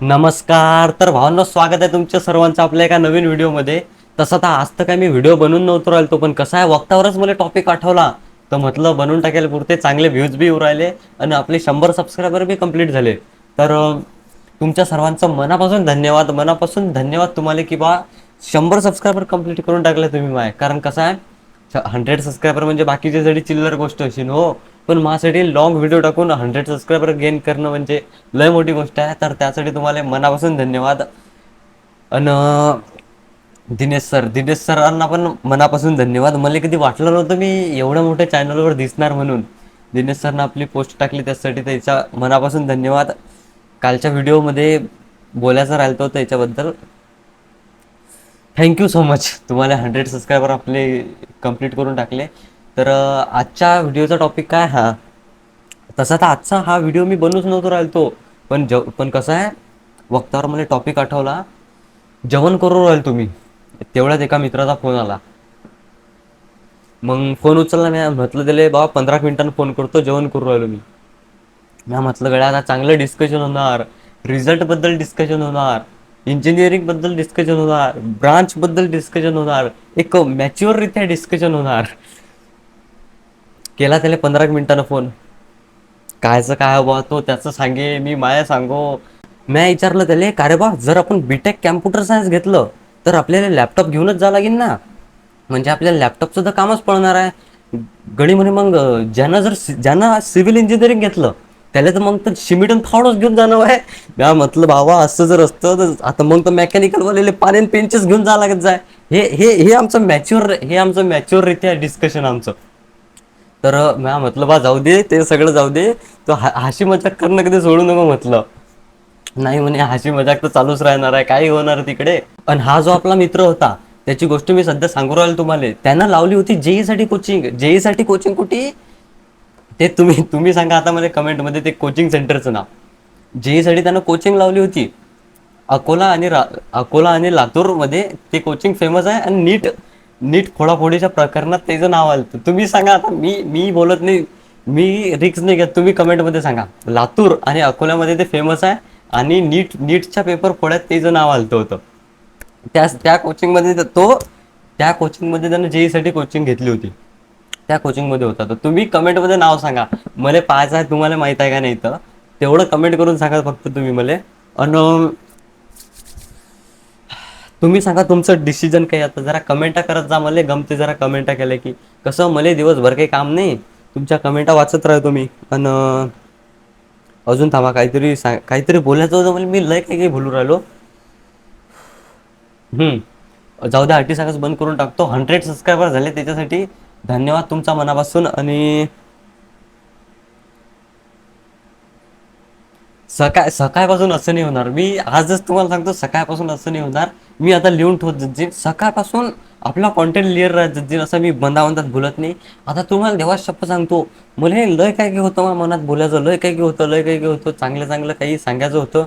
नमस्कार. तर भावांनो, स्वागत आहे तुमच्या सर्वांचं आपल्या एका नवीन व्हिडिओमध्ये. तसं तर आज तर काय मी व्हिडिओ बनवून नव्हतो राहिलो, पण कसं आहे वक्तावरच मला टॉपिक आठवला, तर म्हटलं बनवून टाकायला पुरते चांगले व्ह्यूज बी येऊ राहिले आणि आपले 100 सबस्क्रायबर बी कंप्लीट झाले. तर तुमच्या सर्वांचं मनापासून धन्यवाद, मनापासून धन्यवाद तुम्हाला की बा 100 सबस्क्रायबर कंप्लीट करून टाकले तुम्ही माय. कारण कसं आहे 100 सबस्क्रायबर म्हणजे बाकीच्या जरी चिल्लर गोष्ट असेल हो, पण माझ्यासाठी लॉंग व्हिडिओ टाकून 100 सबस्क्रायबर गेन करणं म्हणजे लय मोठी गोष्ट आहे. तर त्यासाठी तुम्हाला मनापासून धन्यवाद. अन दिनेश सरांना पण मनापासून धन्यवाद. मला कधी वाटलं नव्हतं मी एवढ्या मोठ्या चॅनलवर दिसणार म्हणून. दिनेश सरनं आपली पोस्ट टाकली त्यासाठी त्याच्या मनापासून धन्यवाद. कालच्या व्हिडिओमध्ये बोलायचं राहिलं होतं त्याच्याबद्दल. Thank you so much. तुम्हाला 100 सबस्क्रायबर आपले कंप्लीट करून टाकले. तर आजच्या व्हिडिओचा टॉपिक काय हा, तसा तर आजचा हा व्हिडिओ मी बनवूच नव्हतो राहिलो, पण कसं आहे वक्तावर मला टॉपिक आठवला. जेवण करून राहिलो तुम्ही, तेवढ्यात एका मित्राचा फोन आला. मग फोन उचलला, मी म्हटलं त्याला बाबा 15 मिनिटांनी फोन करतो, जेवण करून राहिलो मी. म्हटलं गड्या आता चांगलं डिस्कशन होणार, रिझल्ट बद्दल डिस्कशन होणार, इंजिनिअरिंग बद्दल डिस्कशन होणार, ब्रांच बद्दल डिस्कशन होणार, एक मॅच्युअर रित्या डिस्कशन होणार. केला त्याला 15 मिनिटानं फोन. कायचं काय बा तो त्याचं सांगे, मी माया सांगो. मी विचारलं त्याला, का रे बा जर आपण बीटेक कॅम्प्युटर सायन्स घेतलं तर आपल्याला लॅपटॉप घेऊनच जा लागेल ना, म्हणजे आपल्याला लॅपटॉपचं तर कामच पडणार आहे. गडी म्हणे मग ज्यानं सिव्हिल इंजिनिअरिंग घेतलं त्याला तर मग तर शिमिटून फावडच घेऊन जाणं आहे. मी म्हटलं बाबा असं जर असतं तर आता मग तर मेकॅनिकल वालेले पान आणि पेंचेस घेऊन जा लागत जाय. हे आमचं मॅच्युअर रित्या डिस्कशन आमचं. तर मी म्हटलं बा जाऊ दे, ते सगळं जाऊ दे, तो हाशी मजाक करणं कधी सोडू नको म्हटलं. नाही म्हणे हाशी मजाक तर चालूच राहणार आहे, काही होणार तिकडे. पण हा जो आपला मित्र होता त्याची गोष्ट मी सध्या सांगू राहिलो तुम्हाला. त्यानं लावली होती जेई साठी कोचिंग. जेई साठी कोचिंग कुठे ते तुम्ही सांगा आता मला कमेंटमध्ये ते कोचिंग सेंटरचं नाव. जेई साठी त्यानं कोचिंग लावली होती. अकोला आणि लातूरमध्ये ते कोचिंग फेमस आहे. आणि नीट नीट फोडाफोडीच्या प्रकरणात त्याचं नाव आलं. तुम्ही सांगा आता, मी बोलत नाही, मी रिक्स नाही घेत. तुम्ही कमेंटमध्ये सांगा लातूर आणि अकोल्यामध्ये ते फेमस आहे आणि नीटच्या पेपर फोड्यात त्याचं नाव आलं होतं. त्या कोचिंगमध्ये त्यानं जेईसाठी कोचिंग घेतली होती. त्या कोचिंगमध्ये होता. तर तुम्ही कमेंटमध्ये नाव सांगा. मला पाहायचं आहे तुम्हाला माहित आहे का नाही, तर तेवढं कमेंट करून सांगा फक्त तुम्ही मला. आणि तुम्ही सांगा तुमचं डिसिजन काही. आता जरा कमेंटा करत जा, मला गमते जरा कमेंटा केल्या की. कसं मला दिवसभर काही काम नाही, तुमच्या कमेंटा वाचत राहतो मी. आणि अजून थांबा, काहीतरी बोलायचं होतं मला, मी लय काही काही बोलू राहिलो. जाऊ द्या, हट्टी सांगाच बंद करून टाकतो. 100 सबस्क्रायबर झाले त्याच्यासाठी धन्यवाद तुमचा मनापासून. आणि सकाळपासून असं नाही होणार. मी आजच तुम्हाला सांगतो, सकाळपासून असं नाही होणार. मी आता लिहून ठेवत जाईन सकाळपासून. आपला कॉन्टेंट क्लिअर राहत जाईन, असं मी बंदाबंदात बोलत नाही. आता तुम्हाला देवा शप्प सांगतो, मला हे लय काय काय होतं माझ्या मनात बोलायचं, लय काय काय होतं, चांगलं चांगलं काही सांगायचं होतं.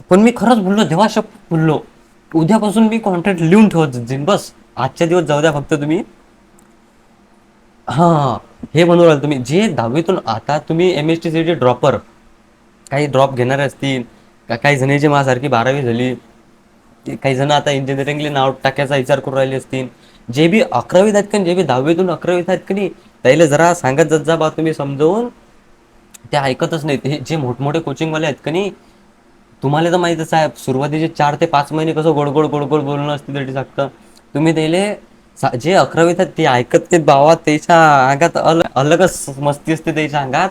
पण मी खरंच बोललो, देवा शप्प बोललो. उद्यापासून मी कॉन्टेंट लिहून ठेवत जाईन. बस आजच्या दिवस जाऊ द्या फक्त तुम्ही. हां, हे म्हणून राहिलं तुम्ही जे 10वीतून आता तुम्ही MST ड्रॉपर काही ड्रॉप घेणारे असतील, काही जणांची माझ्यासारखी 12वी झाली, काही जण आता इंजिनिअरिंगला नाव टाकायचा विचार करून राहिले असतील. जे बी 11वीत आहेत का, जे बी 10वीतून 11वीत आहेत की नाही, त्याला जरा सांगत जात जा बा तुम्ही समजवून. ते ऐकतच नाहीत. हे जे मोठमोठे कोचिंगवाले आहेत का नाही, तुम्हाला तर माहीतच आहे सुरुवातीचे 4 ते 5 महिने कसं गोड गोड गोड गोड बोलणं असते तरी सांगतं. तुम्ही त्याले जे 11वीत आहेत ते ऐकत नाहीत बाबा. त्याच्या अंगात अलगच मस्ती असते त्याच्या अंगात.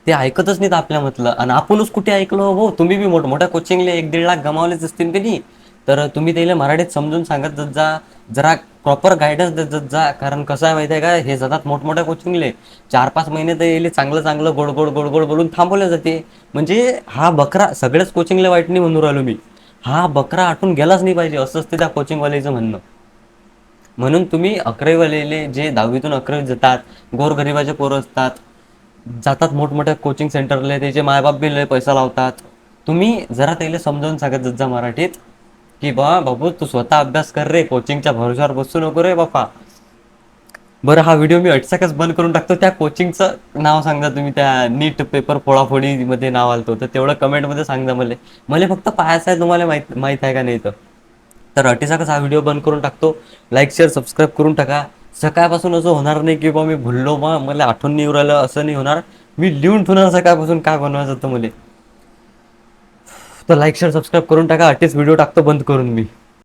ते ऐकतच नाहीत आपल्या म्हटलं. आणि आपणच कुठे ऐकलो हो. तुम्ही बी मोठमोठ्या कोचिंगला 1-1.5 लाख गमावलेच असतील की नाही, तर तुम्ही त्याला मराठीत समजून सांगत जात जा, जरा प्रॉपर गायडन्स देत जात जा. कारण कसं आहे माहिती आहे का, हे जातात मोठमोठ्या कोचिंगले 4-5 महिने तर येईल चांगलं चांगलं गोड गोड गोड गोड बोलून थांबवलं जाते. म्हणजे हा बकरा सगळ्याच कोचिंगला वाईट नाही म्हणून राहिलो मी, हा बकरा आटून गेलाच नाही पाहिजे असं असते त्या कोचिंगवाल्याचं म्हणणं. म्हणून तुम्ही 11वीवालेले जे 10वीतून 11वीत जातात, गोरगरिबाचे पोरं असतात, जातात मोठमोठ्या कोचिंग सेंटरला, त्याचे मायबाप बी लय पैसा लावतात. तुम्ही जरा त्याला समजावून सांगत जात जा मराठीत की बा बाबू तू स्वतः अभ्यास कर रे, कोचिंगच्या भरोश्यावर बसू नको रे बापा. बरं, हा व्हिडिओ मी अटसाकच बंद करून टाकतो. त्या कोचिंगचं नाव सांगा तुम्ही, त्या नीट पेपर फोडाफोडीमध्ये नाव आलतो तर तेवढं कमेंटमध्ये सांगा मला. मला फक्त पाहायचं आहे, तुम्हाला माहीत माहीत आहे का नाही तर अटीसाकच हा व्हिडिओ बंद करून टाकतो. लाईक शेअर सबस्क्राईब करून टाका. सकाळपासून असं होणार नाही की बा मी भुललो, मग मला आठवण नाही येऊ राहिलं, असं नाही होणार. मी लिहून ठेवणार सकाळपासून काय बनवायचं होतं मला. तर लाईक शेअर सबस्क्राईब करून टाका. अटीच व्हिडिओ टाकतो बंद करून मी.